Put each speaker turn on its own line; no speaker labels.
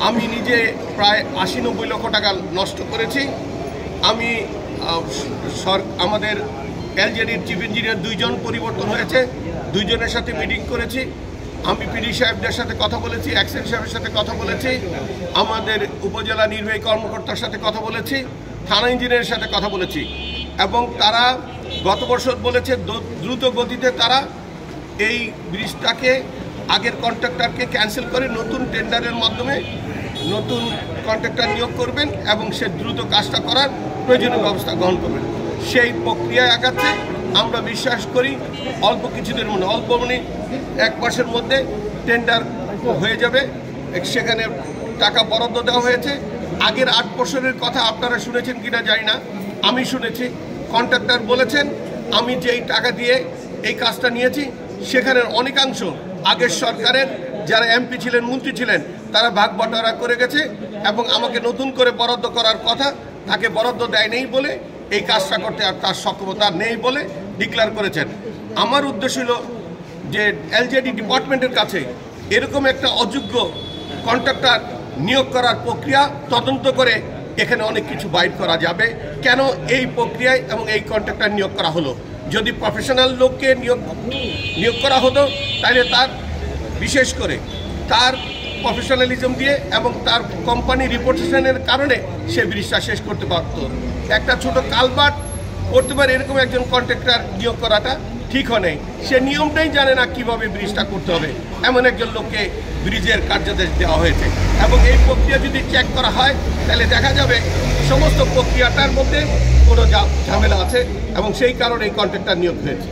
আমি নিজে প্রায় ৮০-৯০ লক্ষ টাকা নষ্ট করেছি। আমি আমাদের এলজেডির চিফ ইঞ্জিনিয়ার ২ জন পরিবর্তন হয়েছে, ২ জনের সাথে মিটিং করেছি। আমি পিডি সাহেবদের সাথে কথা বলেছি, এক্সেন সাহেবের সাথে কথা বলেছি, আমাদের উপজেলা নির্বাহী কর্মকর্তার সাথে কথা বলেছি, থানা ইঞ্জিনিয়ারের সাথে কথা বলেছি এবং তারা গত বছর বলেছে দ্রুত গতিতে তারা এই ব্রিজটাকে আগের কন্ট্রাক্টরকে ক্যান্সেল করে নতুন টেন্ডারের মাধ্যমে নতুন কন্ট্রাক্টর নিয়োগ করবেন এবং সে দ্রুত কাজটা করার প্রয়োজনীয় ব্যবস্থা গ্রহণ করবেন। সেই প্রক্রিয়ায় আগাচ্ছে। আমরা বিশ্বাস করি অল্প কিছুদিনের মধ্যে, অল্প মানে 1 মাসের মধ্যে টেন্ডার হয়ে যাবে। সেখানে টাকা বরাদ্দ দেওয়া হয়েছে। আগের 8 বছরের কথা আপনারা শুনেছেন কিনা জানি না, আমি শুনেছি। কন্ট্রাক্টর বলেছেন আমি যেই টাকা দিয়ে এই কাজটা নিয়েছি সেখানের অনেকাংশ আগের সরকারের যারা এমপি ছিলেন, মন্ত্রী ছিলেন, তারা ভাগ বাটোয়ারা করে গেছে এবং আমাকে নতুন করে বরাদ্দ করার কথা তাকে বরাদ্দ দেয় নেই বলে এই কাজটা করতে আর তার সক্ষমতা নেই বলে ডিক্লেয়ার করেছেন। আমার উদ্দেশ্য হলো যে এলজেডি ডিপার্টমেন্টের কাছে এরকম একটা অযোগ্য কন্ট্রাক্টর নিয়োগ করার প্রক্রিয়া তদন্ত করে এখানে অনেক কিছু বাইর করা যাবে। কেন এই প্রক্রিয়ায় এবং এই কন্ট্রাক্টর নিয়োগ করা হলো? যদি প্রফেশনাল লোককে নিয়োগ করা হতো তাহলে তার বিশেষ করে তার প্রফেশনালিজম দিয়ে এবং তার কোম্পানি রিপোর্টেশনের কারণে সে ব্রিজটা শেষ করতে পারত। একটা ছোট কালভার্ট করতে পারে এরকম একজন কন্ট্রাক্টর নিয়োগ করাটা ঠিক হয়। সে নিয়মটাই জানে না কিভাবে ব্রিজটা করতে হবে, এমন একজন লোককে ব্রিজের কার্যাদেশ দেওয়া হয়েছে। এবং এই প্রক্রিয়া যদি চেক করা হয় তাহলে দেখা যাবে সমস্ত প্রক্রিয়াটার মধ্যে কোনো ঝামেলা আছে এবং সেই কারণে এই কন্ট্রাক্টর নিয়োগ হয়েছে।